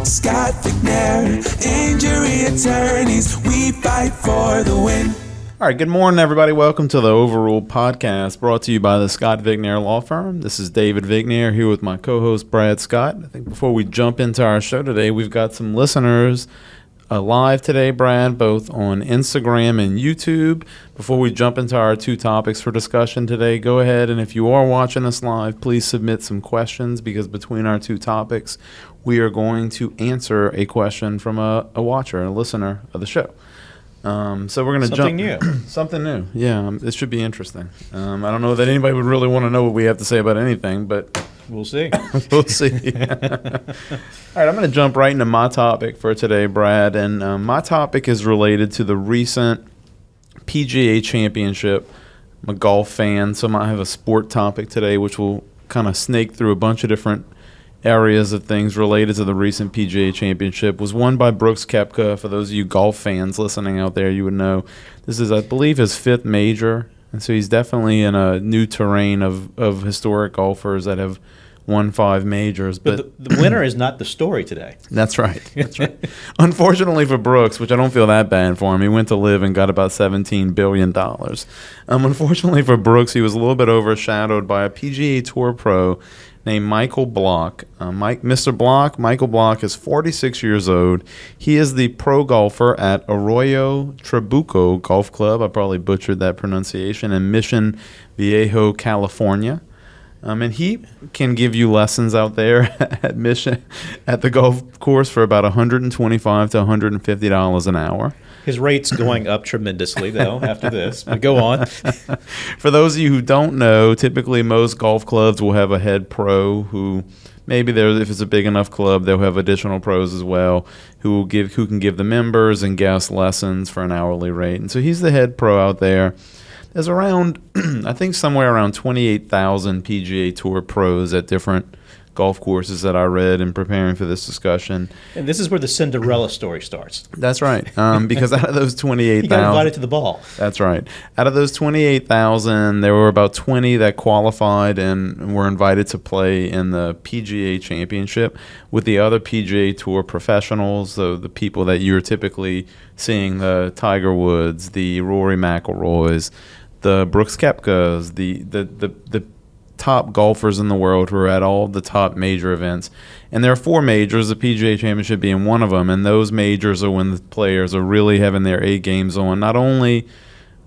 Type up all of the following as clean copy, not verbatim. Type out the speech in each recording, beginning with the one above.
Scott McNair, injury attorneys, we fight for the win. All right, good morning, everybody. Welcome to the Overruled Podcast, brought to you by the Scott Vignair Law Firm. This is David Vignair here with my co-host, Brad Scott. I think before we jump into our show today, we've got some listeners live today, Brad, both on Instagram and YouTube. Before we jump into our two topics for discussion today, go ahead and if you are watching us live, please submit some questions because between our two topics, we are going to answer a question from a watcher, a listener of the show. So we're going to Something new. Something new. Yeah, it should be interesting. I don't know that anybody would really want to know what we have to say about anything, but We'll see. we'll see. All right, I'm going to jump right into my topic for today, Brad. And my topic is related to the recent PGA Championship. I'm a golf fan, so I might have a sport topic today, which will kind of snake through a bunch of different areas of things related to the recent PGA Championship. Was won by Brooks Koepka. For those of you golf fans listening out there, you would know this is, I believe, his fifth major. And so he's definitely in a new terrain of historic golfers that have won 5 majors. But the winner is not the story today. That's right. That's right. Unfortunately for Brooks, which I don't feel that bad for him, he went to live and got about $17 billion. Unfortunately for Brooks, he was a little bit overshadowed by a PGA Tour pro named Michael Block. Michael Block is 46 years old. He is the pro golfer at Arroyo Trabuco Golf Club. I probably butchered that pronunciation, in Mission Viejo, California. And he can give you lessons out there at Mission at the golf course for about $125 to $150 an hour. His rate's going up tremendously, though, after this. But go on. For those of you who don't know, typically most golf clubs will have a head pro who maybe if it's a big enough club, they'll have additional pros as well who can give the members and guests lessons for an hourly rate. And so he's the head pro out there. There's around, I think somewhere around 28,000 PGA Tour pros at different golf courses that I read in preparing for this discussion. And this is where the Cinderella story starts. That's right. Because out of those 28,000... You got invited to the ball. That's right. Out of those 28,000, there were about 20 that qualified and were invited to play in the PGA Championship with the other PGA Tour professionals, so the people that you're typically seeing, the Tiger Woods, the Rory McIlroys, the Brooks Koepkas, the top golfers in the world who are at all the top major events. And there are 4 majors, the PGA Championship being one of them, and those majors are when the players are really having their A games on. Not only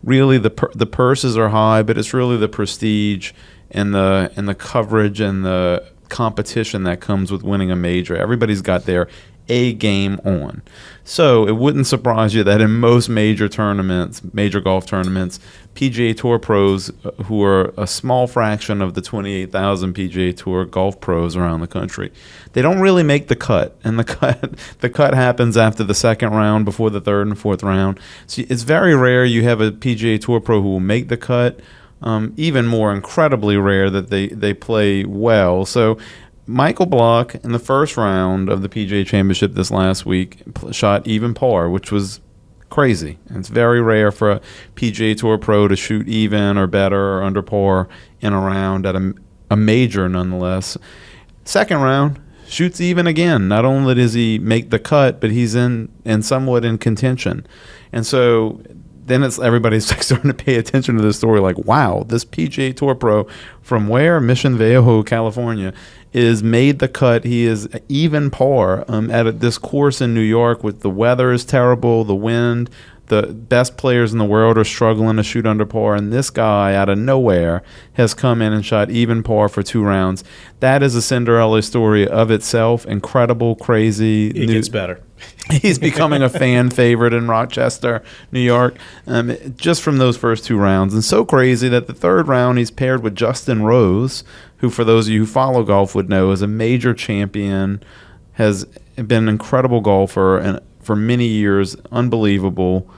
really the purses are high, but it's really the prestige and the coverage and the competition that comes with winning a major. Everybody's got their A game on. So it wouldn't surprise you that in most major golf tournaments, PGA Tour pros, who are a small fraction of the 28,000 PGA Tour golf pros around the country, they don't really make the cut. And the cut happens after the second round, before the third and fourth round. So it's very rare you have a PGA Tour pro who will make the cut. Even more incredibly rare that they play well. So Michael Block, in the first round of the PGA Championship this last week, shot even par, which was crazy. And it's very rare for a PGA Tour pro to shoot even or better or under par in a round at a major nonetheless. Second round, shoots even again. Not only does he make the cut, but he's in somewhat in contention. And so then everybody's starting to pay attention to this story like, wow, this PGA Tour pro from where? Mission Viejo, California, is made the cut. He is even par at this course in New York with the weather is terrible, the wind, the best players in the world are struggling to shoot under par, and this guy out of nowhere has come in and shot even par for 2 rounds. That is a Cinderella story of itself. Incredible, crazy. It gets better. He's becoming a fan favorite in Rochester, New York, just from those first 2 rounds. And so crazy that the third round he's paired with Justin Rose, who for those of you who follow golf would know is a major champion, has been an incredible golfer and for many years, unbelievable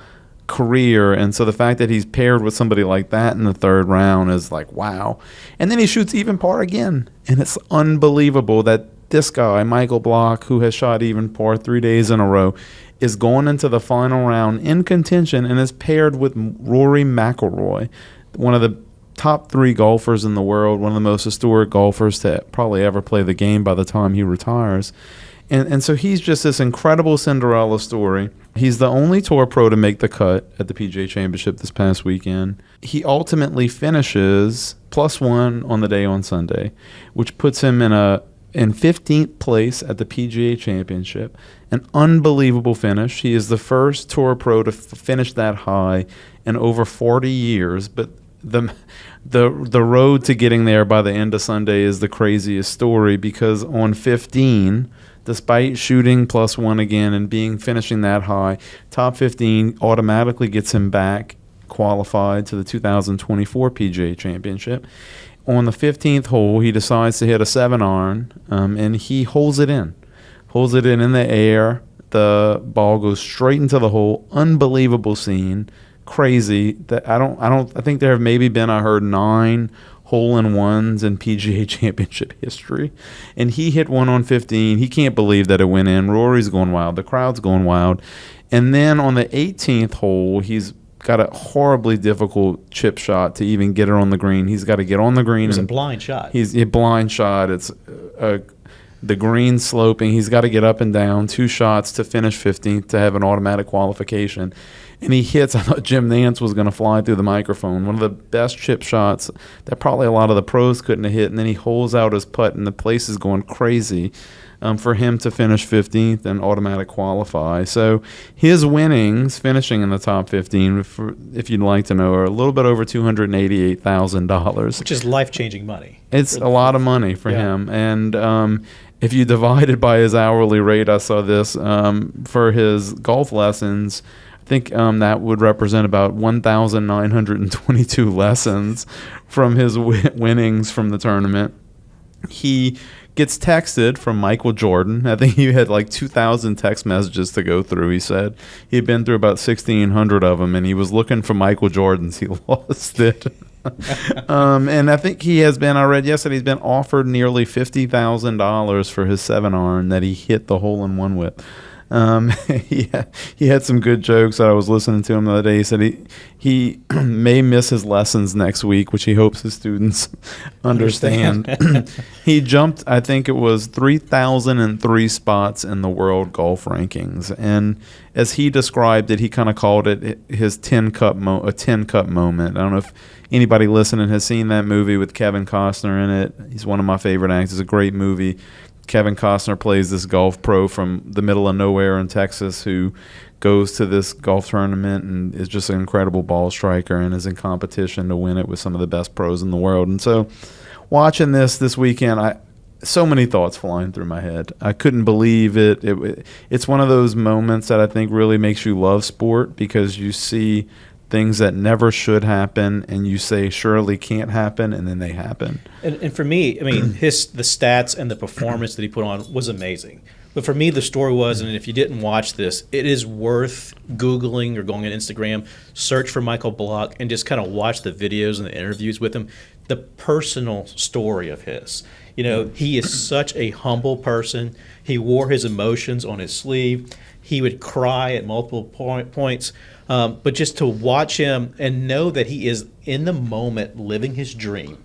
career. And so the fact that he's paired with somebody like that in the third round is like, wow. And then he shoots even par again. And it's unbelievable that this guy, Michael Block, who has shot even par 3 days in a row, is going into the final round in contention and is paired with Rory McIlroy, one of the top 3 golfers in the world, one of the most historic golfers to probably ever play the game by the time he retires. And so he's just this incredible Cinderella story. He's the only tour pro to make the cut at the PGA Championship this past weekend. He ultimately finishes +1 on the day on Sunday, which puts him in 15th place at the PGA Championship. An unbelievable finish. He is the first tour pro to finish that high in over 40 years, but the road to getting there by the end of Sunday is the craziest story, because on 15, despite shooting +1 again and finishing that high, top 15 automatically gets him back qualified to the 2024 PGA Championship. On the 15th hole, he decides to hit a 7-iron, and he holds it in the air. The ball goes straight into the hole. Unbelievable scene. Crazy. That I think there have maybe been, I heard, 9 hole-in-ones in PGA Championship history, and he hit one on 15. He can't believe that it went in. Rory's going wild. The crowd's going wild. And then on the 18th hole, he's got a horribly difficult chip shot to even get it on the green. He's got to get on the green. It was a blind shot. He's a blind shot. It's the green sloping. He's got to get up and down 2 shots to finish 15th to have an automatic qualification. And he hits, I thought Jim Nantz was going to fly through the microphone, one of the best chip shots that probably a lot of the pros couldn't have hit. And then he holds out his putt, and the place is going crazy for him to finish 15th and automatic qualify. So his winnings, finishing in the top 15, if you'd like to know, are a little bit over $288,000. Which is life-changing money. It's a lot of money for him. And if you divide it by his hourly rate, I saw this, for his golf lessons, I think that would represent about 1,922 lessons from his winnings from the tournament. He gets texted from Michael Jordan. I think he had like 2,000 text messages to go through, he said. He had been through about 1,600 of them, and he was looking for Michael Jordan's. He lost it. And I think he has been, I read yesterday, he's been offered nearly $50,000 for his 7-iron that he hit the hole-in-one with. He had some good jokes that I was listening to him the other day. He said he may miss his lessons next week, which he hopes his students understand. He jumped, I think it was 3,003 spots in the world golf rankings. And as he described it, he kind of called it his 10-cup moment. I don't know if anybody listening has seen that movie with Kevin Costner in it. He's one of my favorite actors. It's a great movie. Kevin Costner plays this golf pro from the middle of nowhere in Texas who goes to this golf tournament and is just an incredible ball striker and is in competition to win it with some of the best pros in the world. And so watching this weekend, so many thoughts flying through my head. I couldn't believe it. It's one of those moments that I think really makes you love sport, because you see things that never should happen, and you say surely can't happen, and then they happen. And for me, I mean, the stats and the performance that he put on was amazing. But for me, the story was, and if you didn't watch this, it is worth Googling or going on Instagram, search for Michael Block, and just kind of watch the videos and the interviews with him. The personal story of his. You know, he is such a humble person. He wore his emotions on his sleeve. He would cry at multiple points. But just to watch him and know that he is in the moment living his dream,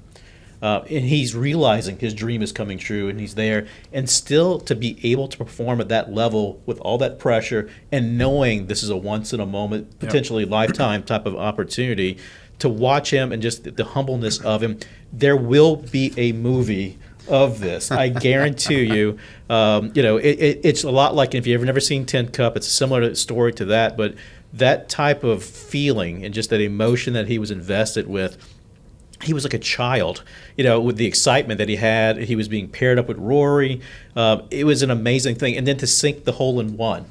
and he's realizing his dream is coming true, and he's there, and still to be able to perform at that level with all that pressure and knowing this is a once-in-a-moment, potentially lifetime type of opportunity, to watch him and just the humbleness of him. There will be a movie of this, I guarantee you. It's a lot like, if you've never seen 10 Cup, it's a similar story to that, but that type of feeling and just that emotion that he was invested with, he was like a child, with the excitement that he had. He was being paired up with Rory. It was an amazing thing. And then to sink the hole-in-one.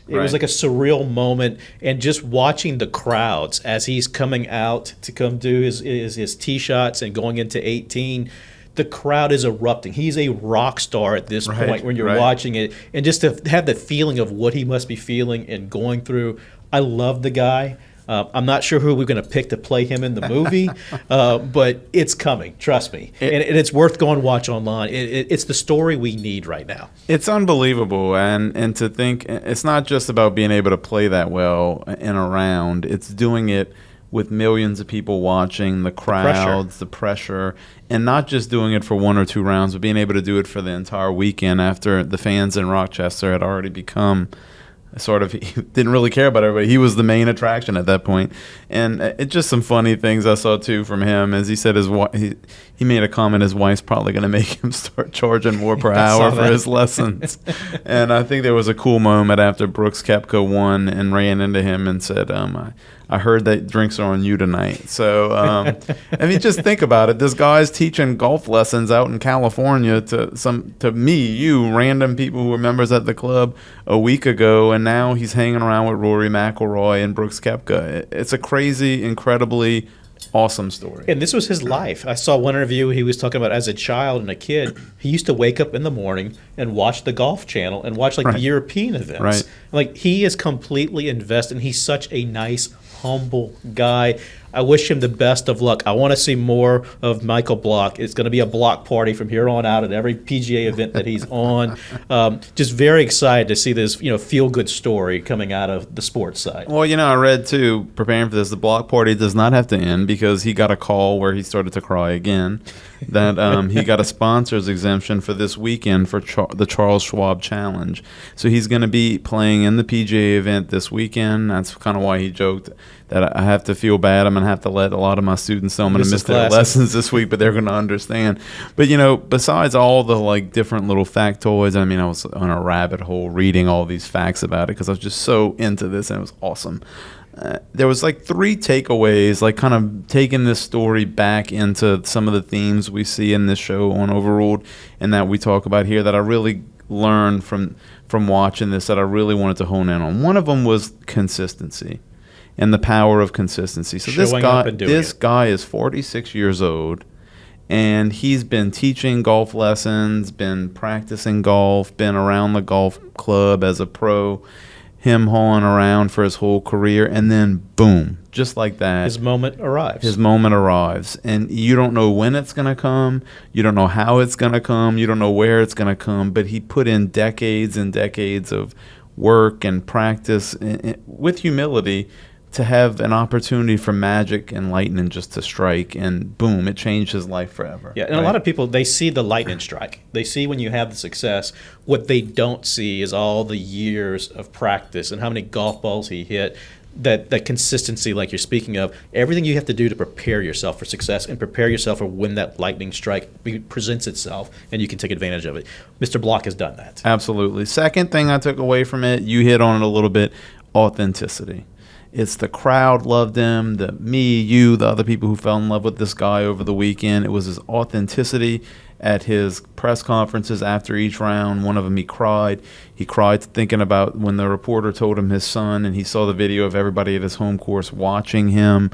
It was like a surreal moment. And just watching the crowds as he's coming out to come do his tee shots and going into 18, the crowd is erupting. He's a rock star at this point when you're watching it. And just to have the feeling of what he must be feeling and going through, I love the guy. I'm not sure who we're going to pick to play him in the movie, but it's coming. Trust me. And it's worth going watch online. It's the story we need right now. It's unbelievable. And to think, it's not just about being able to play that well in a round. It's doing it with millions of people watching, the crowds, the pressure, and not just doing it for 1 or 2 rounds, but being able to do it for the entire weekend after the fans in Rochester had already become sort of, he didn't really care about everybody. He was the main attraction at that point. And it's just some funny things I saw too from him. As he said, he made a comment, his wife's probably going to make him start charging more per hour for his lessons. And I think there was a cool moment after Brooks Koepka won and ran into him and said, I heard that drinks are on you tonight. So, I mean, just think about it. This guy's teaching golf lessons out in California to me, you, random people who were members at the club a week ago, and now he's hanging around with Rory McIlroy and Brooks Koepka. It's a crazy, incredibly awesome story. And this was his life. I saw one interview he was talking about as a child and a kid. He used to wake up in the morning and watch the Golf Channel and watch the European events. Right. Like, he is completely invested, and he's such a nice, humble guy. I wish him the best of luck. I want to see more of Michael Block. It's going to be a block party from here on out at every PGA event that he's on. Just very excited to see this, feel-good story coming out of the sports side. Well, I read too, preparing for this, the block party does not have to end because he got a call where he started to cry again that he got a sponsor's exemption for this weekend for the Charles Schwab Challenge. So he's going to be playing in the PGA event this weekend. That's kind of why he joked that I have to feel bad. I'm going to have to let a lot of my students know I'm going to miss their lessons this week, but they're going to understand. But, besides all the different little factoids, I mean, I was on a rabbit hole reading all these facts about it because I was just so into this and it was awesome. There was 3 takeaways, kind of taking this story back into some of the themes we see in this show on Overruled and that we talk about here that I really learned from watching this that I really wanted to hone in on. One of them was consistency and the power of consistency. So this guy is 46 years old, and he's been teaching golf lessons, been practicing golf, been around the golf club as a pro, him hauling around for his whole career, and then boom, just like that, his moment arrives. And you don't know when it's going to come, you don't know how it's going to come, you don't know where it's going to come, but he put in decades and decades of work and practice with humility to have an opportunity for magic and lightning just to strike, and boom, it changed his life forever. Yeah, and a lot of people, they see the lightning strike. They see when you have the success. What they don't see is all the years of practice and how many golf balls he hit, that consistency like you're speaking of, everything you have to do to prepare yourself for success and prepare yourself for when that lightning strike presents itself and you can take advantage of it. Mr. Block has done that. Absolutely. Second thing I took away from it, you hit on it a little bit, authenticity. It's the crowd loved him, the other people who fell in love with this guy over the weekend. It was his authenticity at his press conferences after each round. One of them, he cried. He cried thinking about when the reporter told him his son, and he saw the video of everybody at his home course watching him.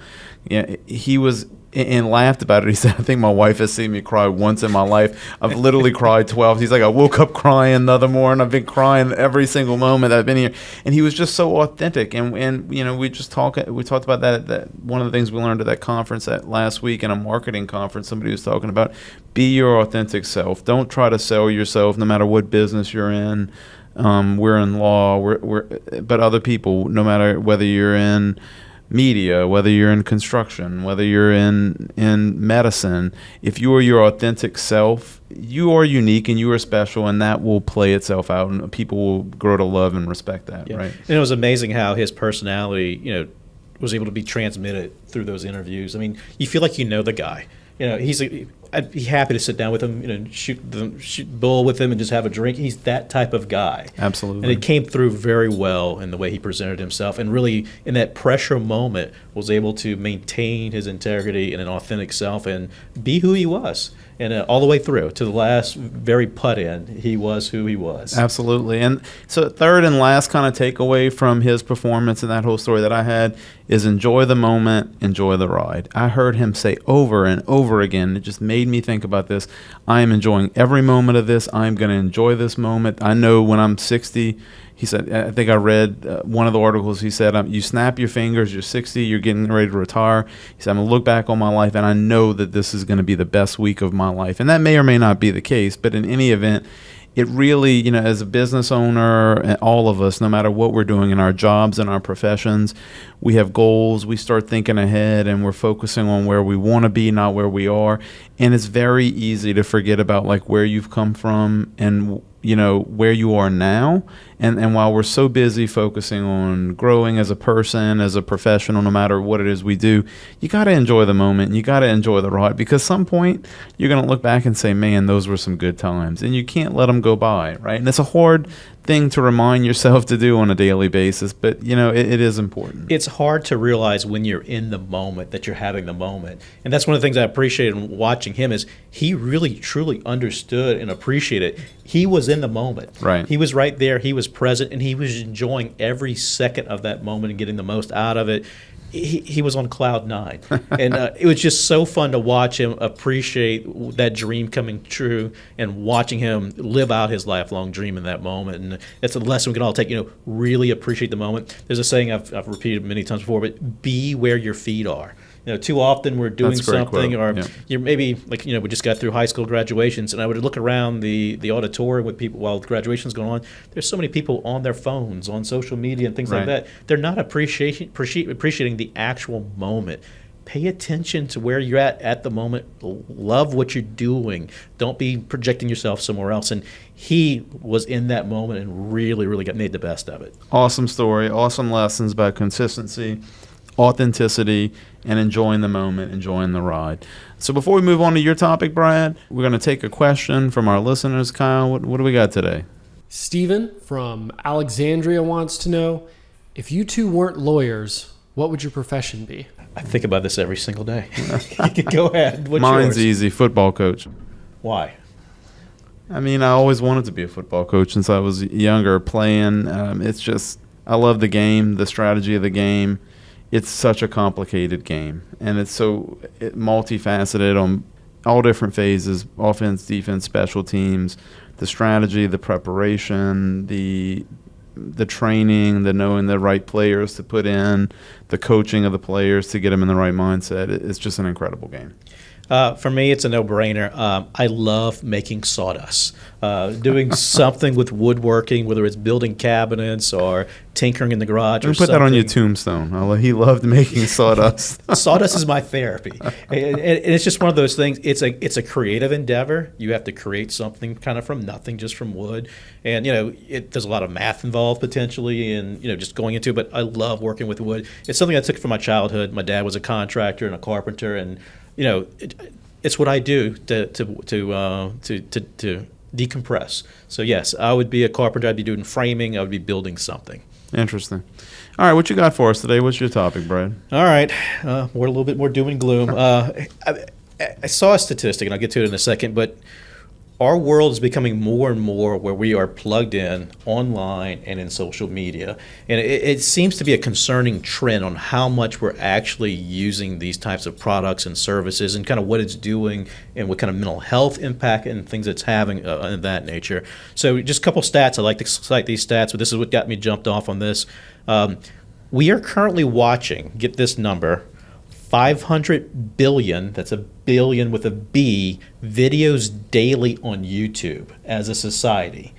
Yeah, he was and laughed about it. He said, I think my wife has seen me cry once in my life. I've literally cried 12. He's like, I woke up crying the other morning. I've been crying every single moment I've been here. And he was just so authentic. And we talked about that one of the things we learned at that conference that last week in a marketing conference, somebody was talking about, be your authentic self. Don't try to sell yourself no matter what business you're in. We're in law, but other people, no matter whether you're in media, whether you're in construction, whether you're in medicine, if you are your authentic self, you are unique and you are special, and that will play itself out, and people will grow to love and respect that. Yeah. Right? And it was amazing how his personality, was able to be transmitted through those interviews. I mean, you feel like you know the guy. I'd be happy to sit down with him, shoot bull with him and just have a drink. He's that type of guy. Absolutely. And it came through very well in the way he presented himself, and really in that pressure moment was able to maintain his integrity and an authentic self and be who he was. And all the way through to the last very putt-in, he was who he was. Absolutely. And so third and last kind of takeaway from his performance and that whole story that I had is enjoy the moment, enjoy the ride. I heard him say over and over again, it just made me think about this. I am enjoying every moment of this. I'm going to enjoy this moment. I know when I'm 60, he said, I think I read one of the articles, he said, you snap your fingers, you're 60, you're getting ready to retire. He said, I'm going to look back on my life, and I know that this is going to be the best week of my life. And that may or may not be the case, but in any event, it really, as a business owner, and all of us, no matter what we're doing in our jobs and our professions, we have goals. We start thinking ahead, and we're focusing on where we want to be, not where we are. And it's very easy to forget about like where you've come from and where you are now. And while we're so busy focusing on growing as a person, as a professional, no matter what it is we do, you got to enjoy the moment and you got to enjoy the ride, because some point you're going to look back and say, man, those were some good times, and you can't let them go by, right? And it's a hard thing to remind yourself to do on a daily basis, but it is important. It's hard to realize when you're in the moment that you're having the moment. And that's one of the things I appreciated in watching him is he really truly understood and appreciated it. He was in the moment. Right. He was right there. He was present, and he was enjoying every second of that moment and getting the most out of it. He was on cloud nine. And it was just so fun to watch him appreciate that dream coming true and watching him live out his lifelong dream in that moment. And it's a lesson we can all take, really appreciate the moment. There's a saying I've repeated many times before, but be where your feet are. Too often we're doing something, or you're maybe like, we just got through high school graduations, and I would look around the auditorium with people while graduation's going on. There's so many people on their phones, on social media and things like that. They're not appreciating the actual moment. Pay attention to where you're at the moment. Love what you're doing. Don't be projecting yourself somewhere else. And he was in that moment and really, really made the best of it. Awesome story. Awesome lessons about consistency, authenticity, and enjoying the moment, enjoying the ride. So before we move on to your topic, Brad, we're going to take a question from our listeners. Kyle, what do we got today? Steven from Alexandria wants to know, if you two weren't lawyers, what would your profession be? I think about this every single day. Go ahead. What's Mine's yours? easy, football coach. Why? I always wanted to be a football coach since I was younger playing. It's just, I love the game, the strategy of the game. It's such a complicated game, and it's so multifaceted on all different phases: offense, defense, special teams, the strategy, the preparation, the training, the knowing the right players to put in, the coaching of the players to get them in the right mindset. It's just an incredible game. For me, it's a no-brainer. I love making sawdust. Doing something with woodworking, whether it's building cabinets or tinkering in the garage. Put that on your tombstone. He loved making sawdust. Sawdust is my therapy, and it's just one of those things. It's a creative endeavor. You have to create something kind of from nothing, just from wood, and there's a lot of math involved potentially, and just going into it. But I love working with wood. It's something I took from my childhood. My dad was a contractor and a carpenter, and it's what I do to decompress. So yes, I would be a carpenter. I'd be doing framing. I would be building something. Interesting. All right, what you got for us today? What's your topic, Brad? All right, we're a little bit more doom and gloom. I saw a statistic, and I'll get to it in a second, but our world is becoming more and more where we are plugged in online and in social media. And it seems to be a concerning trend on how much we're actually using these types of products and services and kind of what it's doing and what kind of mental health impact and things it's having in that nature. So just a couple stats. I like to cite these stats, but this is what got me jumped off on this. We are currently watching, get this number, 500 billion, that's a billion with a B, videos daily on YouTube as a society.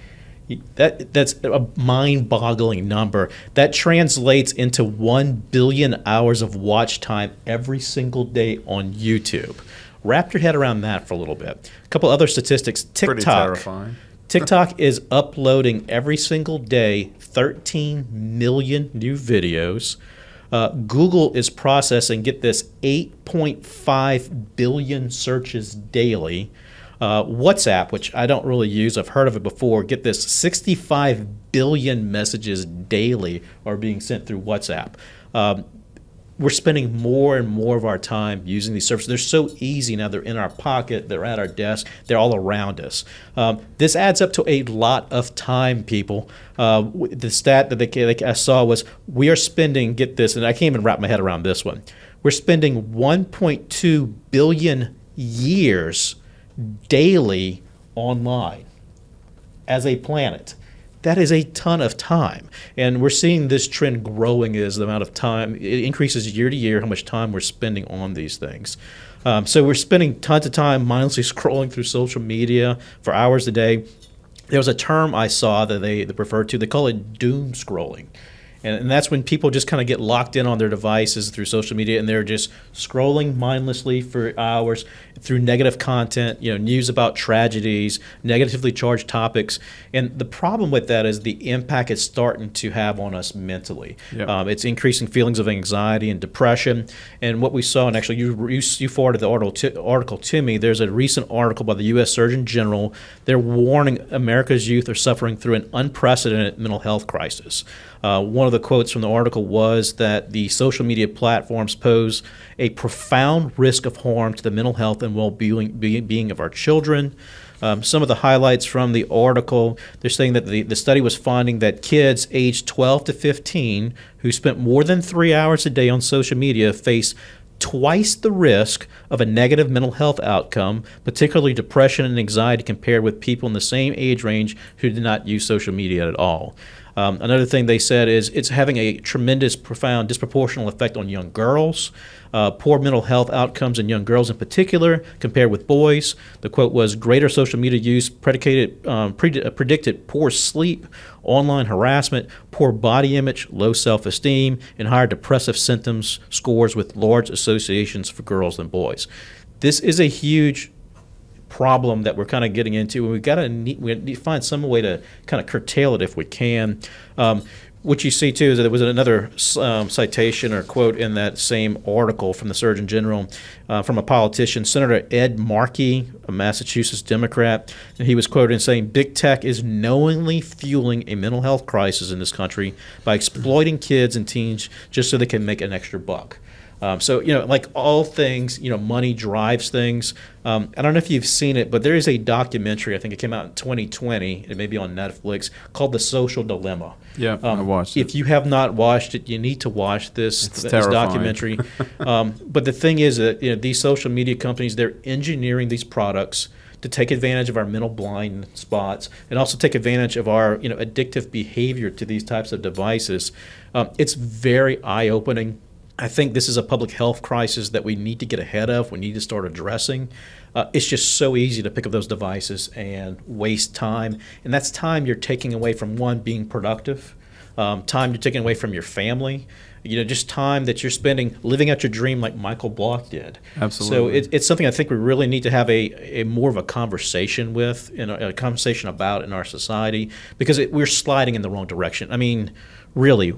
That's a mind-boggling number. That translates into 1 billion hours of watch time every single day on YouTube. Wrap your head around that for a little bit. A couple other statistics. Pretty terrifying. TikTok is uploading every single day 13 million new videos. Google is processing, get this, 8.5 billion searches daily. WhatsApp, which I don't really use, I've heard of it before, get this, 65 billion messages daily are being sent through WhatsApp. We're spending more and more of our time using these services. They're so easy now. They're in our pocket. They're at our desk. They're all around us. This adds up to a lot of time, people. The stat that I saw was we are spending, get this, and I can't even wrap my head around this one. We're spending 1.2 billion years daily online as a planet. That is a ton of time. And we're seeing this trend growing as the amount of time, it increases year to year how much time we're spending on these things. So we're spending tons of time mindlessly scrolling through social media for hours a day. there was a term I saw that they referred to. They call it doom scrolling. And that's when people just kind of get locked in on their devices through social media, and they're just scrolling mindlessly for hours through negative content, news about tragedies, negatively charged topics. And the problem with that is the impact it's starting to have on us mentally. Yep. It's increasing feelings of anxiety and depression. And what we saw, and actually you forwarded the article to me, there's a recent article by the U.S. Surgeon General. They're warning America's youth are suffering through an unprecedented mental health crisis. One of the quotes from the article was that the social media platforms pose a profound risk of harm to the mental health and well-being of our children. Some of the highlights from the article, they're saying that the study was finding that kids aged 12 to 15 who spent more than 3 hours a day on social media face twice the risk of a negative mental health outcome, particularly depression and anxiety, compared with people in the same age range who did not use social media at all. Another thing they said is it's having a tremendous, profound, disproportional effect on young girls. Poor mental health outcomes in young girls in particular compared with boys. The quote was, greater social media use predicted poor sleep, online harassment, poor body image, low self-esteem, and higher depressive symptoms scores with large associations for girls and boys. This is a huge problem that we're kind of getting into, and we need to find some way to kind of curtail it if we can. What you see too is that there was another citation or quote in that same article from the Surgeon General from a politician, Senator Ed Markey, a Massachusetts Democrat, and he was quoted as saying, "Big tech is knowingly fueling a mental health crisis in this country by exploiting kids and teens just so they can make an extra buck." So, like all things, money drives things. I don't know if you've seen it, but there is a documentary, I think it came out in 2020, it may be on Netflix, called The Social Dilemma. Yeah, I watched it. If you have not watched it, you need to watch this terrifying. documentary. But the thing is that these social media companies, they're engineering these products to take advantage of our mental blind spots and also take advantage of our addictive behavior to these types of devices. It's very eye-opening. I think this is a public health crisis that we need to get ahead of. We need to start addressing. It's just so easy to pick up those devices and waste time. And that's time you're taking away from, one, being productive, time you're taking away from your family, just time that you're spending living out your dream like Michael Block did. Absolutely. So it's something I think we really need to have a more of a conversation with, and a conversation about in our society, because we're sliding in the wrong direction. I mean, really,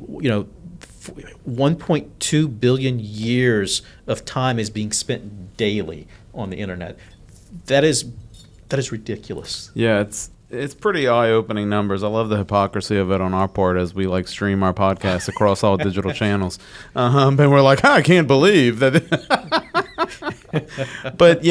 1.2 billion years of time is being spent daily on the internet. That is ridiculous. Yeah, it's pretty eye-opening numbers. I love the hypocrisy of it on our part as we stream our podcasts across all digital channels. And we're like, I can't believe that. But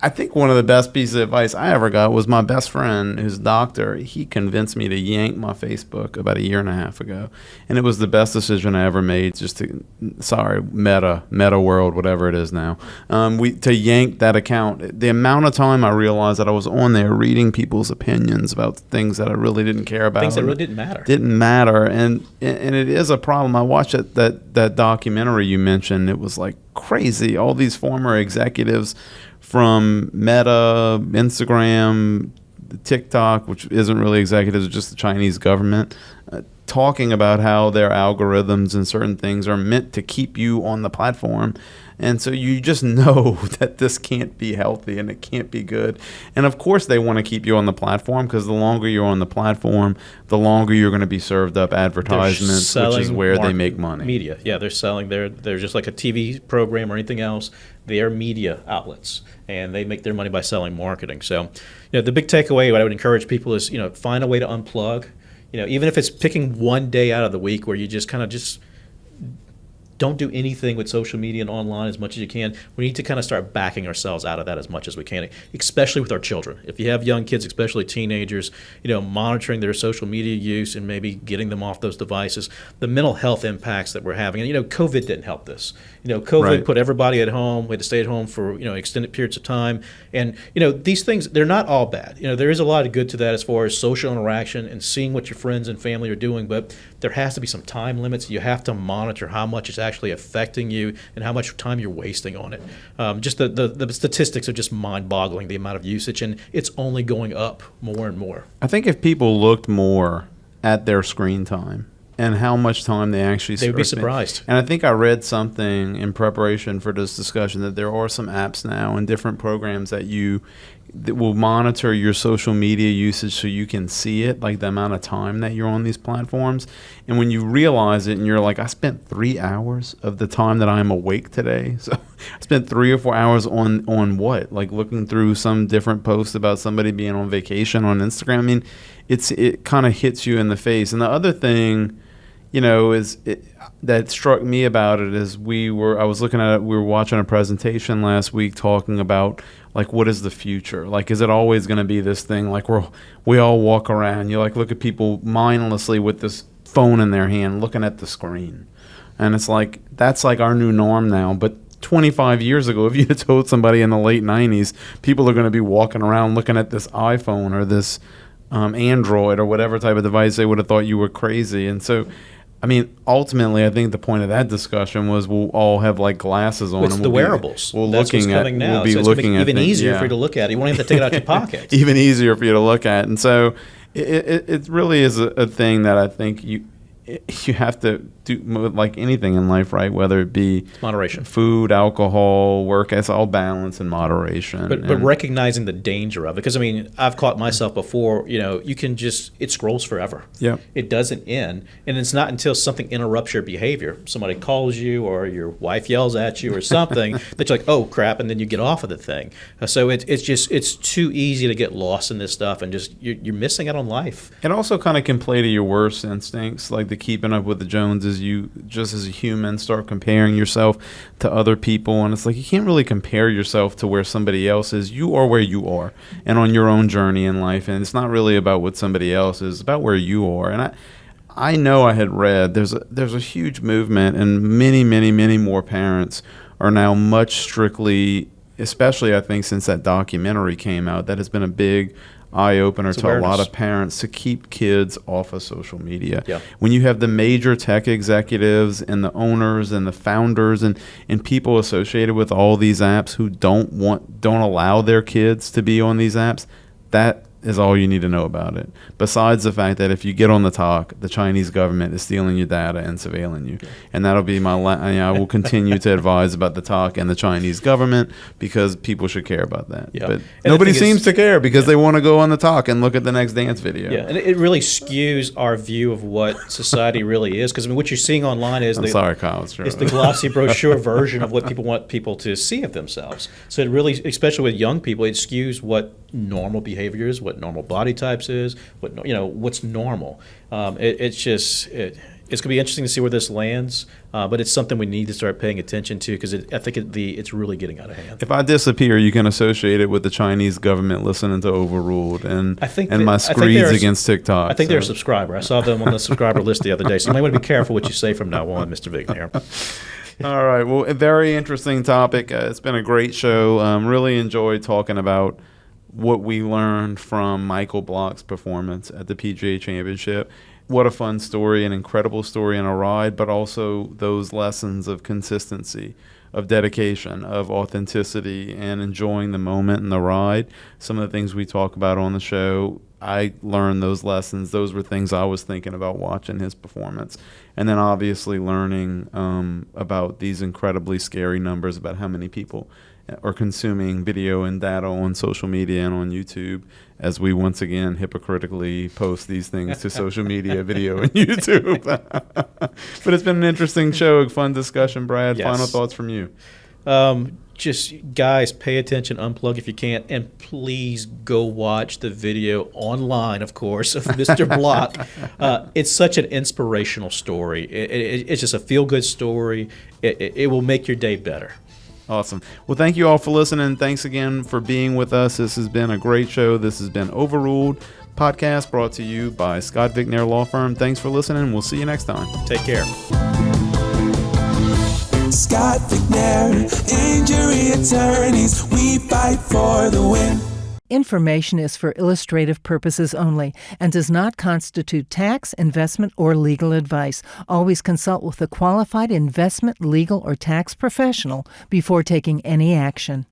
I think one of the best pieces of advice I ever got was my best friend, who's a doctor. He convinced me to yank my Facebook about 1.5 years ago, and it was the best decision I ever made. Just Meta World, whatever it is now, to yank that account. The amount of time I realized that I was on there reading people's opinions about things that I really didn't care about, things that really didn't matter, and it is a problem. I watched that documentary you mentioned. It was crazy. All these former executives from Meta, Instagram, TikTok, which isn't really executives, just the Chinese government, talking about how their algorithms and certain things are meant to keep you on the platform. And so you just know that this can't be healthy and it can't be good. And of course they want to keep you on the platform, because the longer you're on the platform, the longer you're going to be served up advertisements, which is where they make money. Media. Yeah, they're selling. They're just like a TV program or anything else. They are media outlets, and they make their money by selling marketing. So, the big takeaway, what I would encourage people is, find a way to unplug. Even if it's picking one day out of the week where you just kind of don't do anything with social media and online as much as you can. We need to kind of start backing ourselves out of that as much as we can, especially with our children. If you have young kids, especially teenagers, monitoring their social media use and maybe getting them off those devices, the mental health impacts that we're having. And, COVID didn't help this. COVID put everybody at home. We had to stay at home for, extended periods of time. And, these things, they're not all bad. There is a lot of good to that as far as social interaction and seeing what your friends and family are doing, but there has to be some time limits. You have to monitor how much it's actually affecting you and how much time you're wasting on it. Just the statistics are just mind-boggling, the amount of usage, and it's only going up more and more. I think if people looked more at their screen time and how much time they actually They would be surprised. And I think I read something in preparation for this discussion that there are some apps now and different programs that will monitor your social media usage so you can see it, like the amount of time that you're on these platforms. And when you realize it and you're like, I spent 3 hours of the time that I'm awake today. So I spent 3 or 4 hours on what? Like looking through some different posts about somebody being on vacation on Instagram. I mean, it kind of hits you in the face. And the other thing, that struck me about it is we were watching a presentation last week talking about like what is the future? Like is it always going to be this thing like we all walk around, you like look at people mindlessly with this phone in their hand looking at the screen. And it's like that's like our new norm now, but 25 years ago, if you had told somebody in the late 90s, people are going to be walking around looking at this iPhone or this Android or whatever type of device, they would have thought you were crazy. And so I mean, ultimately, I think the point of that discussion was we'll all have like glasses on. It's the wearables. That's what's coming now. We'll be so it's looking even at easier for you to look at. You won't have to take it out your pocket. Even easier for you to look at. And so it really is a thing that I think you have to do like anything in life, right? Whether it be moderation, food, alcohol, work, it's all balance and moderation. But recognizing the danger of it, because I mean, I've caught myself before. You can it scrolls forever. Yeah, it doesn't end, and it's not until something interrupts your behavior. Somebody calls you, or your wife yells at you, or something that you're like, oh crap, and then you get off of the thing. So it's too easy to get lost in this stuff, and just you're missing out on life. It also kind of can play to your worst instincts, like the keeping up with the Joneses. You just as a human start comparing yourself to other people, and it's like you can't really compare yourself to where somebody else is. You are where you are and on your own journey in life, and it's not really about what somebody else is, it's about where you are. And I know I had read there's a huge movement, and many more parents are now much strictly, especially I think since that documentary came out, that has been a big eye-opener to a lot of parents to keep kids off of social media. Yeah. When you have the major tech executives and the owners and the founders and people associated with all these apps who don't allow their kids to be on these apps, that is all you need to know about it. Besides the fact that if you get on the talk, the Chinese government is stealing your data and surveilling you. And that'll be I will continue to advise about the talk and the Chinese government because people should care about that. Yeah. But and nobody seems to care because they want to go on the talk and look at the next dance video. Yeah, and it really skews our view of what society really is. Because I mean, what you're seeing online is I'm sorry, Kyle. It's the glossy brochure version of what people want people to see of themselves. So it really, especially with young people, it skews what normal behavior is, what normal body types is, what's normal. It's going to be interesting to see where this lands, but it's something we need to start paying attention to because I think it's really getting out of hand. If I disappear, you can associate it with the Chinese government listening to Overruled and my screeds against TikTok. I think they're a subscriber. I saw them on the subscriber list the other day, so you might want to be careful what you say from now on, Mr. Vigneer. All right. Well, a very interesting topic. It's been a great show. Really enjoyed talking about what we learned from Michael Block's performance at the PGA Championship. What a fun story, an incredible story and a ride, but also those lessons of consistency, of dedication, of authenticity, and enjoying the moment and the ride. Some of the things we talk about on the show, I learned those lessons. Those were things I was thinking about watching his performance. And then obviously learning about these incredibly scary numbers about how many people are consuming video and data on social media and on YouTube, as we once again hypocritically post these things to social media, video, and YouTube. But it's been an interesting show, a fun discussion. Brad, Yes. Final thoughts from you? Just guys, pay attention, unplug if you can, and please go watch the video online, of course, of Mr. Block. It's such an inspirational story. It's just a feel-good story. It will make your day better. Awesome. Well, thank you all for listening. Thanks again for being with us. This has been a great show. This has been Overruled podcast brought to you by Scott Vigneer Law Firm. Thanks for listening. We'll see you next time. Take care. Scott Vigneer, injury attorneys, we fight for the win. Information is for illustrative purposes only and does not constitute tax, investment, or legal advice. Always consult with a qualified investment, legal, or tax professional before taking any action.